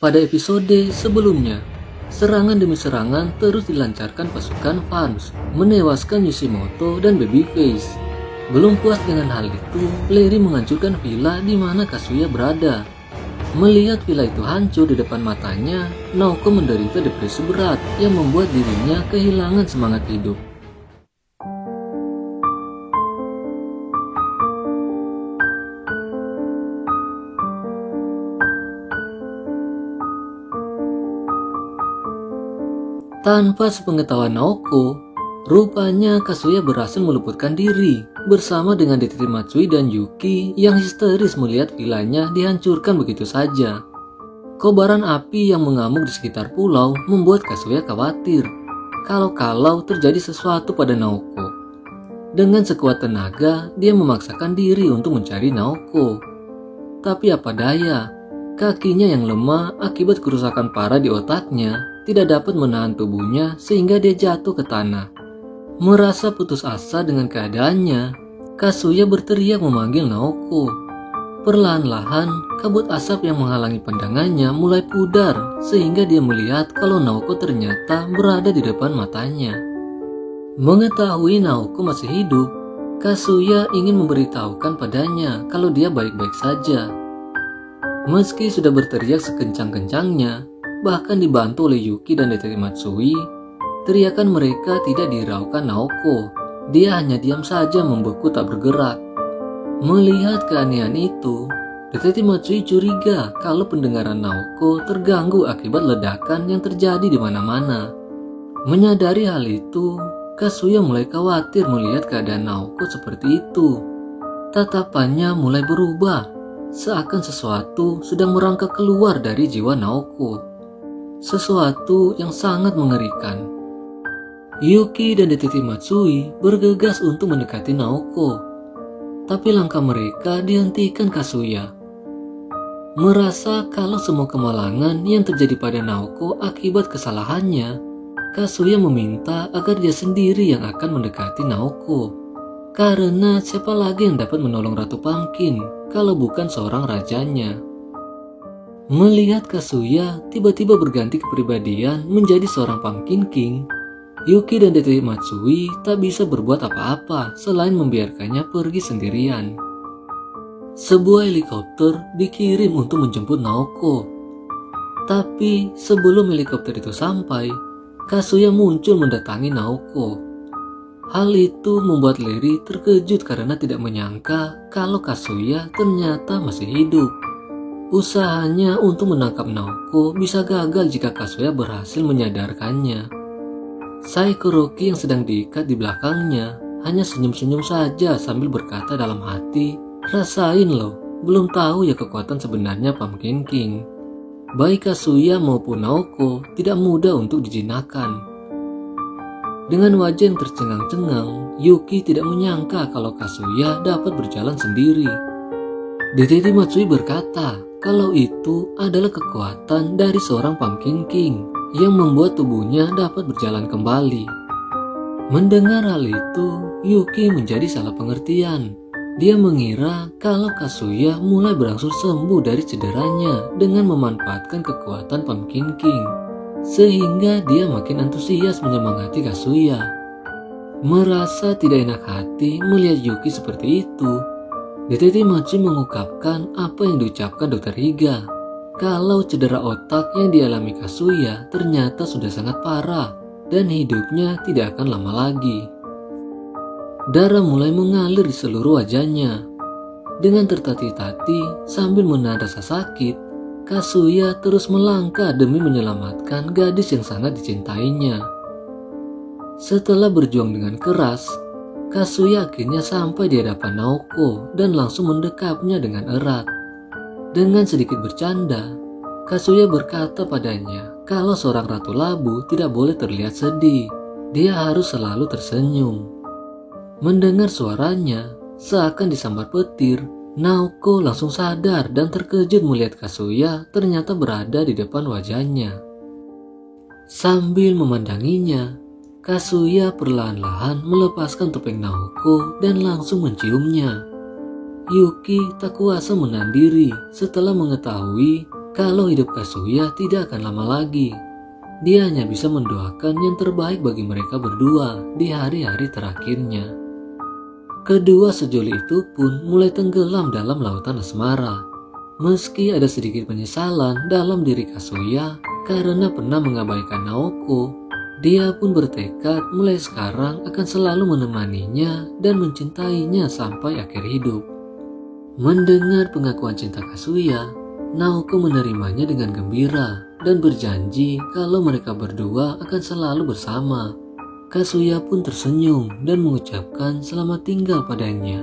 Pada episode sebelumnya, serangan demi serangan terus dilancarkan pasukan Vance, menewaskan Yoshimoto dan Babyface. Belum puas dengan hal itu, Larry menghancurkan villa di mana Kazuya berada. Melihat villa itu hancur di depan matanya, Naoko menderita depresi berat yang membuat dirinya kehilangan semangat hidup. Tanpa sepengetahuan Naoko, rupanya Kazuya berhasil meluputkan diri bersama dengan detektif Matsui dan Yuki yang histeris melihat villanya dihancurkan begitu saja. Kobaran api yang mengamuk di sekitar pulau membuat Kazuya khawatir kalau terjadi sesuatu pada Naoko. Dengan sekuat tenaga, dia memaksakan diri untuk mencari Naoko. Tapi apa daya, kakinya yang lemah akibat kerusakan parah di otaknya tidak dapat menahan tubuhnya sehingga dia jatuh ke tanah. Merasa putus asa dengan keadaannya, Kazuya berteriak memanggil Naoko. Perlahan-lahan, kabut asap yang menghalangi pandangannya mulai pudar sehingga dia melihat kalau Naoko ternyata berada di depan matanya. Mengetahui Naoko masih hidup, Kazuya ingin memberitahukan padanya kalau dia baik-baik saja. Meski sudah berteriak sekencang-kencangnya, bahkan dibantu oleh Yuki dan detektif Matsui, teriakan mereka tidak dihiraukan Naoko. Dia hanya diam saja membeku tak bergerak. Melihat keanehan itu, detektif Matsui curiga kalau pendengaran Naoko terganggu akibat ledakan yang terjadi di mana-mana. Menyadari hal itu, Kazuya mulai khawatir melihat keadaan Naoko seperti itu. Tatapannya mulai berubah, seakan sesuatu sedang merangkak keluar dari jiwa Naoko. Sesuatu yang sangat mengerikan. Yuki dan detektif Matsui bergegas untuk mendekati Naoko, tapi langkah mereka dihentikan Kazuya. Merasa kalau semua kemalangan yang terjadi pada Naoko akibat kesalahannya, Kazuya meminta agar dia sendiri yang akan mendekati Naoko. Karena siapa lagi yang dapat menolong Ratu Pumpkin kalau bukan seorang rajanya. Melihat Kazuya tiba-tiba berganti kepribadian menjadi seorang Pumpkin King, Yuki dan detektif Matsui tak bisa berbuat apa-apa selain membiarkannya pergi sendirian. Sebuah helikopter dikirim untuk menjemput Naoko. Tapi sebelum helikopter itu sampai, Kazuya muncul mendatangi Naoko. Hal itu membuat Larry terkejut karena tidak menyangka kalau Kazuya ternyata masih hidup. Usahanya untuk menangkap Naoko bisa gagal jika Kazuya berhasil menyadarkannya. Saikuroki yang sedang diikat di belakangnya hanya senyum-senyum saja sambil berkata dalam hati, "Rasain loh, belum tahu ya kekuatan sebenarnya Pumpkin King." Baik Kazuya maupun Naoko tidak mudah untuk dijinakkan. Dengan wajah yang tercengang-cengang, Yuki tidak menyangka kalau Kazuya dapat berjalan sendiri. Detektif Matsui berkata kalau itu adalah kekuatan dari seorang Pumpkin King yang membuat tubuhnya dapat berjalan kembali. Mendengar hal itu, Yuki menjadi salah pengertian. Dia mengira kalau Kazuya mulai berangsur sembuh dari cederanya dengan memanfaatkan kekuatan Pumpkin King, sehingga dia makin antusias menyemangati Kazuya. Merasa tidak enak hati melihat Yuki seperti itu, detektif Matsui mengungkapkan apa yang diucapkan Dr. Higa, kalau cedera otak yang dialami Kazuya ternyata sudah sangat parah dan hidupnya tidak akan lama lagi. Darah mulai mengalir di seluruh wajahnya. Dengan tertatih-tatih sambil menahan rasa sakit, Kazuya terus melangkah demi menyelamatkan gadis yang sangat dicintainya. Setelah berjuang dengan keras, Kazuya akhirnya sampai di hadapan Naoko dan langsung mendekapnya dengan erat. Dengan sedikit bercanda, Kazuya berkata padanya kalau seorang ratu labu tidak boleh terlihat sedih. Dia harus selalu tersenyum. Mendengar suaranya, seakan disambar petir, Naoko langsung sadar dan terkejut melihat Kazuya ternyata berada di depan wajahnya. Sambil memandanginya, Kazuya perlahan-lahan melepaskan topeng Naoko dan langsung menciumnya. Yuki tak kuasa menahan diri setelah mengetahui kalau hidup Kazuya tidak akan lama lagi. Dia hanya bisa mendoakan yang terbaik bagi mereka berdua di hari-hari terakhirnya. Kedua sejoli itu pun mulai tenggelam dalam lautan asmara. Meski ada sedikit penyesalan dalam diri Kazuya karena pernah mengabaikan Naoko, dia pun bertekad mulai sekarang akan selalu menemaninya dan mencintainya sampai akhir hidup. Mendengar pengakuan cinta Kazuya, Naoko menerimanya dengan gembira dan berjanji kalau mereka berdua akan selalu bersama. Kazuya pun tersenyum dan mengucapkan selamat tinggal padanya.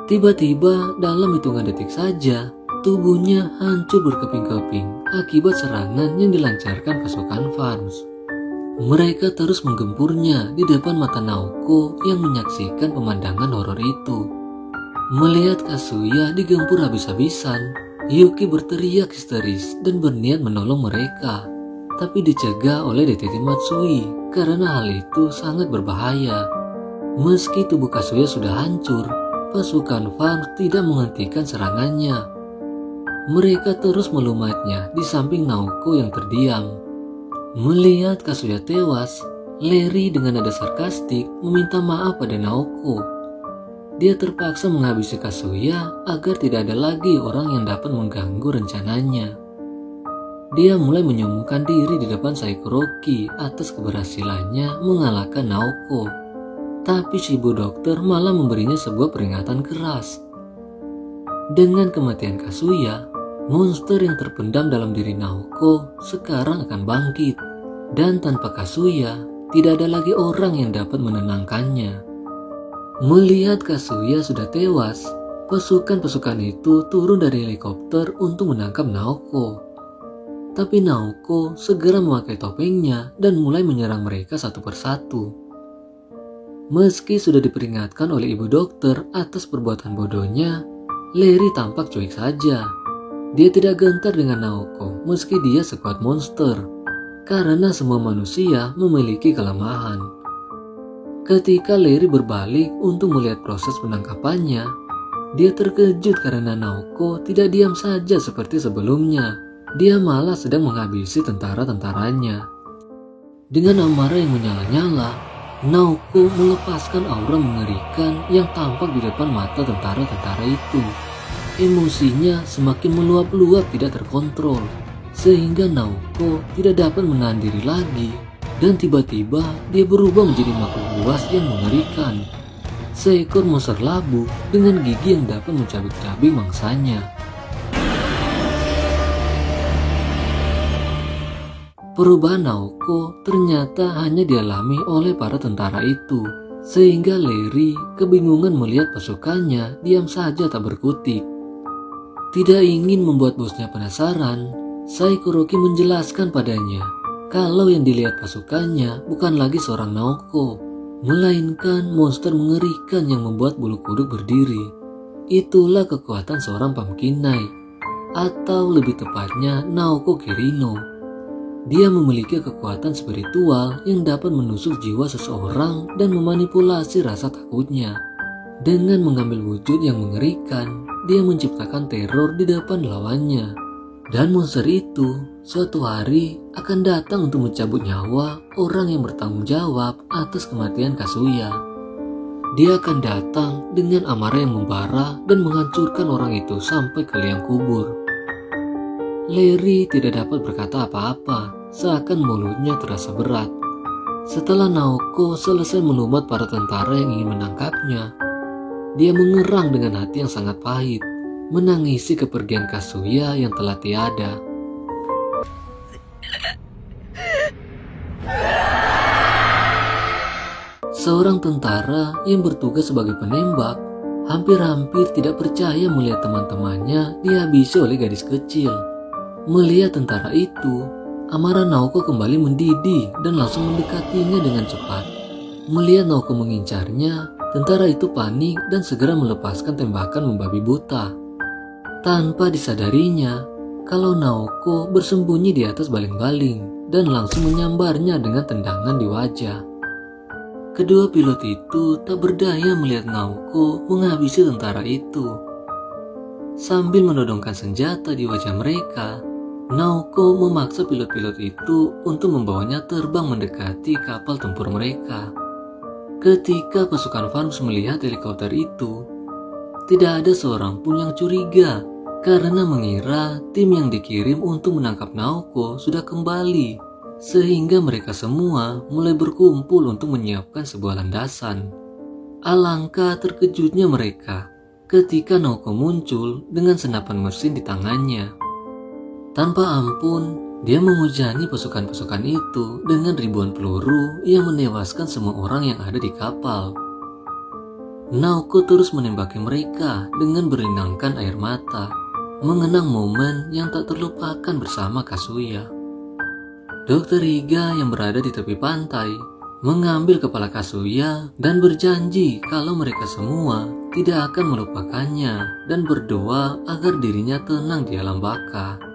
Tiba-tiba dalam hitungan detik saja, tubuhnya hancur berkeping-keping akibat serangan yang dilancarkan pasukan Farms. Mereka terus menggempurnya di depan mata Naoko yang menyaksikan pemandangan horor itu. Melihat Kazuya digempur habis-habisan, Yuki berteriak histeris dan berniat menolong mereka, tapi dicegah oleh Detektif Matsui karena hal itu sangat berbahaya. Meski tubuh Kazuya sudah hancur, pasukan Farms tidak menghentikan serangannya. Mereka terus melumatnya di samping Naoko yang terdiam. Melihat Kazuya tewas, Lery dengan nada sarkastik meminta maaf pada Naoko. Dia terpaksa menghabisi Kazuya agar tidak ada lagi orang yang dapat mengganggu rencananya. Dia mulai menyombongkan diri di depan Saikuroki atas keberhasilannya mengalahkan Naoko. Tapi si ibu dokter malah memberinya sebuah peringatan keras. Dengan kematian Kazuya, monster yang terpendam dalam diri Naoko sekarang akan bangkit. Dan tanpa Kazuya, tidak ada lagi orang yang dapat menenangkannya. Melihat Kazuya sudah tewas, pasukan-pasukan itu turun dari helikopter untuk menangkap Naoko. Tapi Naoko segera memakai topengnya dan mulai menyerang mereka satu persatu. Meski sudah diperingatkan oleh ibu dokter atas perbuatan bodohnya, Lery tampak cuek saja. Dia tidak gentar dengan Naoko meski dia sekuat monster, karena semua manusia memiliki kelemahan. Ketika Lery berbalik untuk melihat proses penangkapannya, dia terkejut karena Naoko tidak diam saja seperti sebelumnya. Dia malah sedang menghabisi tentara-tentaranya. Dengan amarah yang menyala-nyala, Naoko melepaskan aura mengerikan yang tampak di depan mata tentara-tentara itu. Emosinya semakin meluap-luap tidak terkontrol, sehingga Naoko tidak dapat menahan diri lagi, dan tiba-tiba dia berubah menjadi makhluk buas yang mengerikan. Seekor monster labu dengan gigi yang dapat mencabik-cabik mangsanya. Perubahan Naoko ternyata hanya dialami oleh para tentara itu, sehingga Lery kebingungan melihat pasukannya diam saja tak berkutik. Tidak ingin membuat bosnya penasaran, Saikuroki menjelaskan padanya kalau yang dilihat pasukannya bukan lagi seorang Naoko, melainkan monster mengerikan yang membuat bulu kuduk berdiri. Itulah kekuatan seorang Pumpkin Knight, atau lebih tepatnya Naoko Kirino. Dia memiliki kekuatan spiritual yang dapat menusuk jiwa seseorang dan memanipulasi rasa takutnya. Dengan mengambil wujud yang mengerikan, dia menciptakan teror di depan lawannya. Dan monster itu suatu hari akan datang untuk mencabut nyawa orang yang bertanggung jawab atas kematian Kazuya. Dia akan datang dengan amarah yang membara dan menghancurkan orang itu sampai ke liang kubur. Lery tidak dapat berkata apa-apa, seakan mulutnya terasa berat. Setelah Naoko selesai melumat para tentara yang ingin menangkapnya, dia mengerang dengan hati yang sangat pahit, menangisi kepergian Kazuya yang telah tiada. Seorang tentara yang bertugas sebagai penembak hampir-hampir tidak percaya melihat teman-temannya dihabisi oleh gadis kecil. Melihat tentara itu, amarah Naoko kembali mendidih dan langsung mendekatinya dengan cepat. Melihat Naoko mengincarnya, tentara itu panik dan segera melepaskan tembakan membabi buta. Tanpa disadarinya, kalau Naoko bersembunyi di atas baling-baling dan langsung menyambarnya dengan tendangan di wajah. Kedua pilot itu tak berdaya melihat Naoko menghabisi tentara itu. Sambil menodongkan senjata di wajah mereka, Naoko memaksa pilot-pilot itu untuk membawanya terbang mendekati kapal tempur mereka. Ketika pasukan Farms melihat helikopter itu, tidak ada seorang pun yang curiga karena mengira tim yang dikirim untuk menangkap Naoko sudah kembali, sehingga mereka semua mulai berkumpul untuk menyiapkan sebuah landasan. Alangkah terkejutnya mereka ketika Naoko muncul dengan senapan mesin di tangannya. Tanpa ampun, dia menghujani pasukan-pasukan itu dengan ribuan peluru yang menewaskan semua orang yang ada di kapal. Naoko terus menembaki mereka dengan berlinangkan air mata, mengenang momen yang tak terlupakan bersama Kazuya. Dr. Higa yang berada di tepi pantai mengambil kepala Kazuya dan berjanji kalau mereka semua tidak akan melupakannya dan berdoa agar dirinya tenang di alam baka.